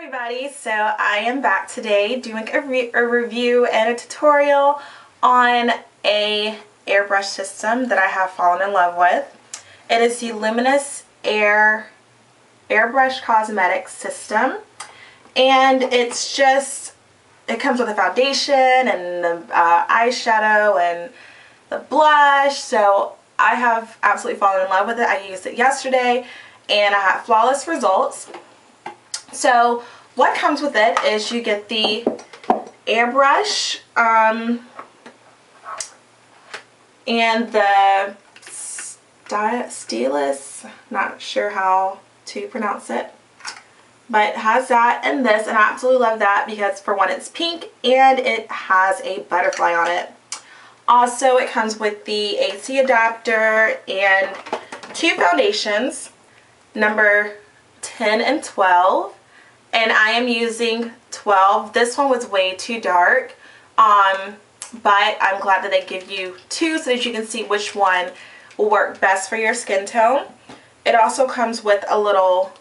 Everybody, so I am back today doing a review and a tutorial on a airbrush system that I have fallen in love with. It is the Luminess Airbrush Cosmetic system, and it comes with a foundation and the eyeshadow and the blush, so I have absolutely fallen in love with it. I used it yesterday and I had flawless results. So what comes with it is you get the airbrush and the stylus, not sure how to pronounce it, but it has that and this, and I absolutely love that because for one it's pink and it has a butterfly on it. Also it comes with the AC adapter and two foundations, number 10 and 12. And I am using 12. This one was way too dark, but I'm glad that they give you two so that you can see which one will work best for your skin tone. It also comes with a little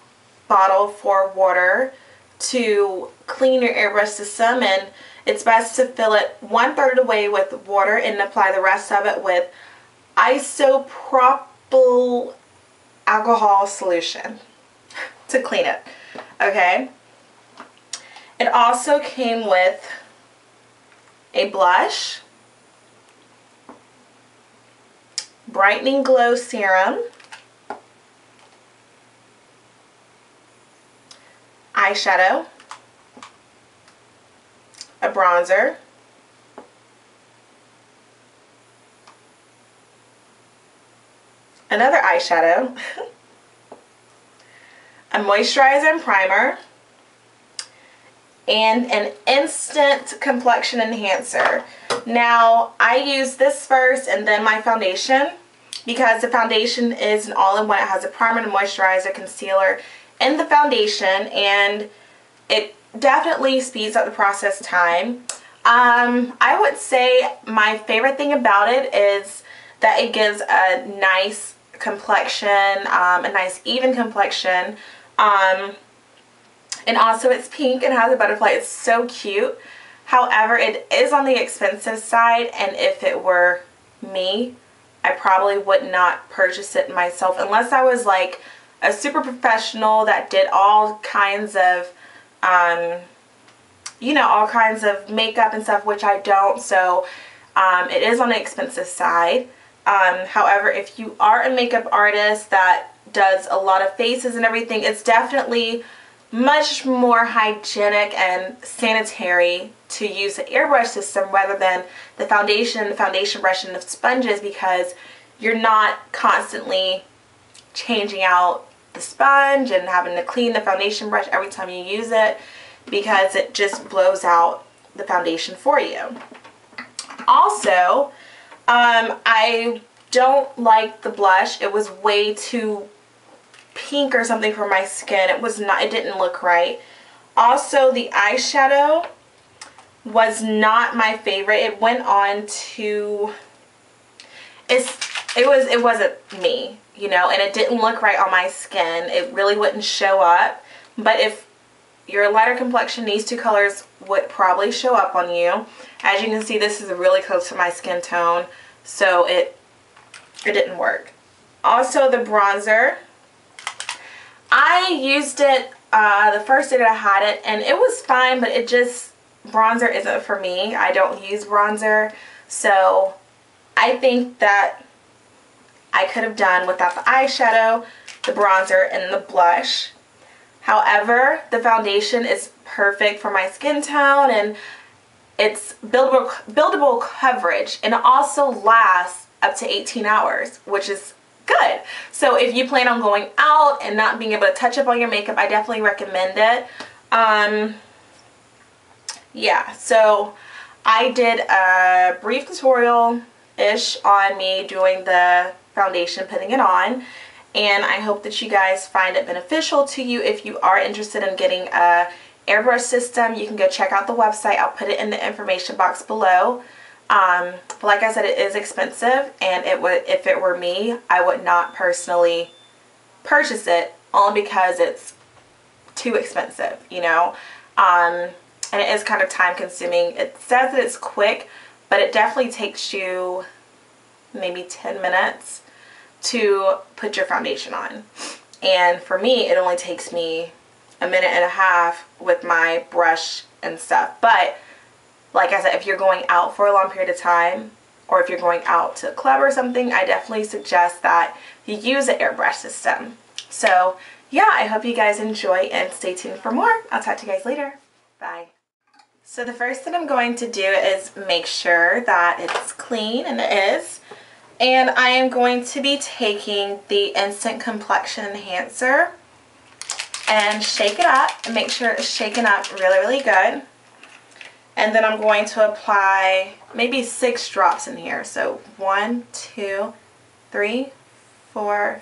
bottle for water to clean your airbrush system, and it's best to fill it 1/3 of the way with water and apply the rest of it with isopropyl alcohol solution to clean it. Okay. It also came with a blush, brightening glow serum, eyeshadow, a bronzer, another eyeshadow, a moisturizer and primer, and an instant complexion enhancer. Now I use this first and then my foundation because the foundation is an all-in-one. It has a primer and moisturizer, concealer in the foundation, and it definitely speeds up the process time. I would say my favorite thing about it is that it gives a nice complexion, a nice even complexion. And also it's pink and has a butterfly. It's so cute. However, it is on the expensive side, and if it were me, I probably would not purchase it myself unless I was like a super professional that did all kinds of, you know, all kinds of makeup and stuff, which I don't. So it is on the expensive side. However, if you are a makeup artist that does a lot of faces and everything, it's definitely much more hygienic and sanitary to use the airbrush system rather than the foundation brush, and the sponges, because you're not constantly changing out the sponge and having to clean the foundation brush every time you use it, because it just blows out the foundation for you. Also, I don't like the blush. It was way too pink or something for my skin. It didn't look right. Also, the eyeshadow was not my favorite. It went on to, it wasn't me, you know, and it didn't look right on my skin. It really wouldn't show up. But if you're a lighter complexion, these two colors would probably show up on you. As you can see, this is really close to my skin tone, so it didn't work. Also, the bronzer, I used it the first day that I had it, and it was fine, but bronzer isn't for me. I don't use bronzer, so I think that I could have done without the eyeshadow, the bronzer, and the blush. However, the foundation is perfect for my skin tone, and it's buildable coverage, and it also lasts up to 18 hours, which is good. So if you plan on going out and not being able to touch up on your makeup, I definitely recommend it. Yeah, so I did a brief tutorial-ish on me doing the foundation, putting it on, and I hope that you guys find it beneficial to you. If you are interested in getting a airbrush system, you can go check out the website. I'll put it in the information box below. But like I said, it is expensive, and if it were me, I would not personally purchase it, only because it's too expensive, you know. And it is kind of time consuming. It says that it's quick, but it definitely takes you maybe 10 minutes to put your foundation on. And for me, it only takes me a minute and a half with my brush and stuff. But like I said, if you're going out for a long period of time, or if you're going out to a club or something, I definitely suggest that you use the airbrush system. So yeah, I hope you guys enjoy and stay tuned for more. I'll talk to you guys later. Bye. So the first thing I'm going to do is make sure that it's clean, and it is. And I am going to be taking the Instant Complexion Enhancer and shake it up and make sure it's shaken up really, really good. And then I'm going to apply maybe 6 drops in here. So 1, 2, 3, 4,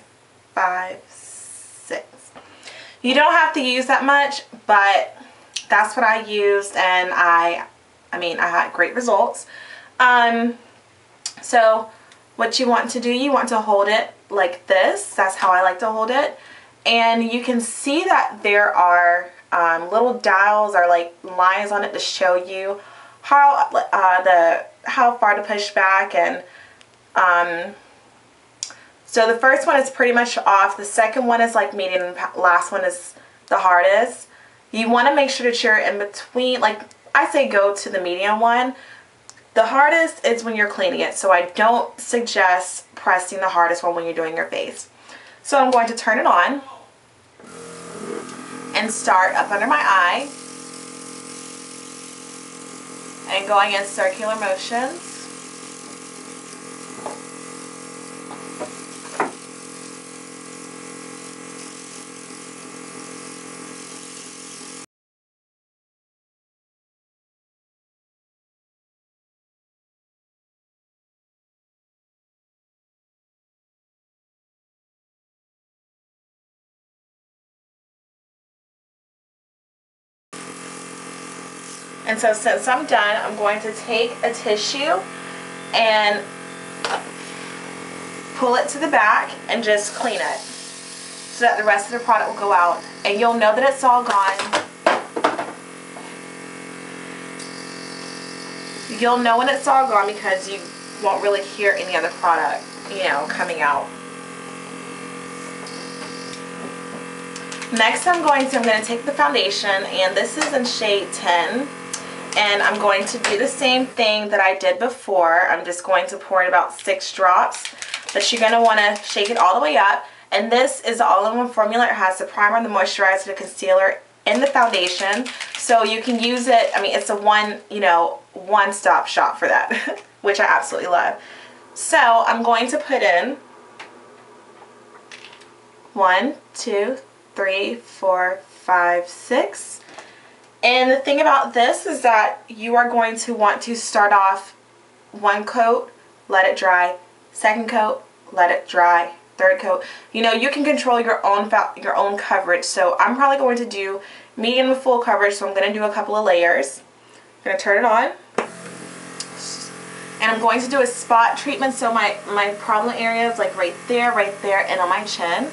5, 6. You don't have to use that much, but that's what I used, and I had great results. So what you want to do, you want to hold it like this. That's how I like to hold it. And you can see that there are little dials or like lines on it to show you how far to push back. And so the first one is pretty much off. The second one is like medium, and the last one is the hardest. You want to make sure that you're in between. Like I say, go to the medium one. The hardest is when you're cleaning it, so I don't suggest pressing the hardest one when you're doing your face. So I'm going to turn it on and start up under my eye and going in circular motions. And so since I'm done, I'm going to take a tissue and pull it to the back and just clean it so that the rest of the product will go out. And you'll know that it's all gone. You'll know when it's all gone because you won't really hear any other product, you know, coming out. Next I'm going to take the foundation, and this is in shade 10. And I'm going to do the same thing that I did before. I'm just going to pour in about 6 drops. But you're going to want to shake it all the way up. And this is the all-in-one formula. It has the primer, the moisturizer, the concealer, and the foundation. So you can use it. I mean, it's a one-stop shop for that, which I absolutely love. So I'm going to put in 1, 2, 3, 4, 5, 6. And the thing about this is that you are going to want to start off 1 coat, let it dry, 2nd coat, let it dry, 3rd coat. You know, you can control your own coverage. So I'm probably going to do medium to full coverage, so I'm going to do a couple of layers. I'm going to turn it on. And I'm going to do a spot treatment, so my problem area is like right there, and on my chin.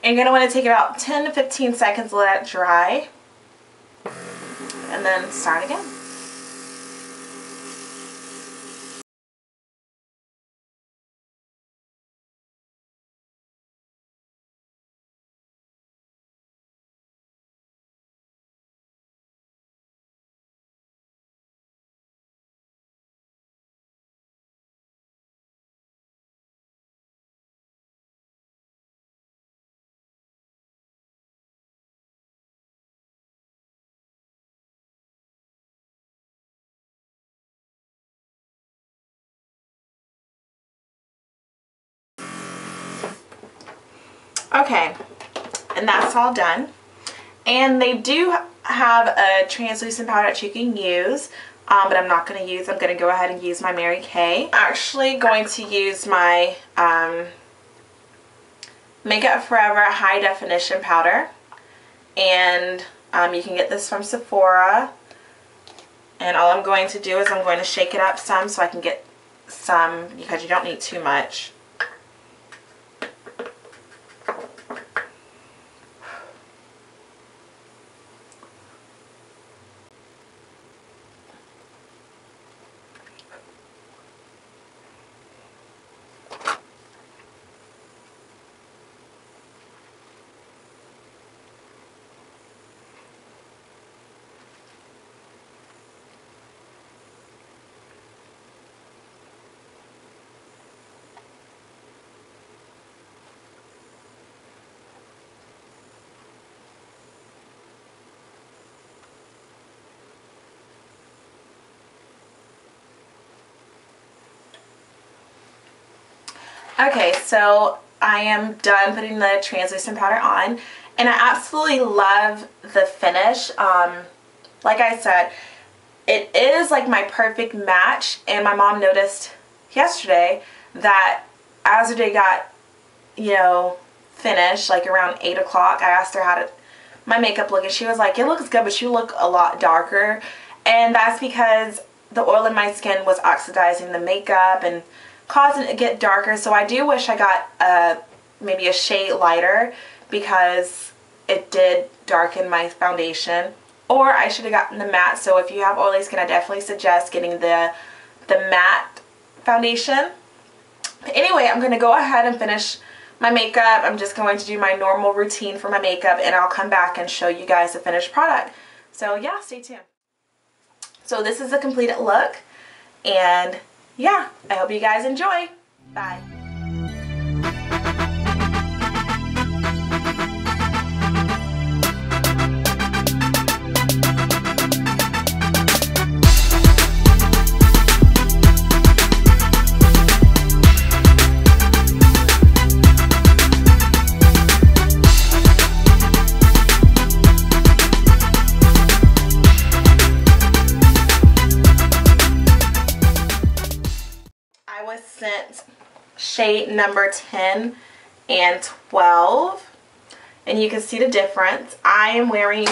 And you're going to want to take about 10 to 15 seconds to let it dry. And then start again. Okay, and that's all done. And they do have a translucent powder that you can use, but I'm not going to use. I'm going to go ahead and use my Mary Kay. I'm actually going to use my Makeup Forever High Definition Powder. And you can get this from Sephora. And all I'm going to do is I'm going to shake it up some so I can get some, because you don't need too much. Okay, so I am done putting the translucent powder on, and I absolutely love the finish. Like I said, it is like my perfect match, and my mom noticed yesterday that as the day got, you know, finished, like around 8 o'clock, I asked her how did my makeup look, and she was like, it looks good, but you look a lot darker. And that's because the oil in my skin was oxidizing the makeup and causing it to get darker. So I do wish I got maybe a shade lighter, because it did darken my foundation. Or I should have gotten the matte. So if you have oily skin, I definitely suggest getting the matte foundation. But anyway, I'm going to go ahead and finish my makeup. I'm just going to do my normal routine for my makeup, and I'll come back and show you guys the finished product. So yeah, stay tuned. So this is the completed look, and yeah, I hope you guys enjoy. Bye. Sent shade number 10 and 12, and you can see the difference. I am wearing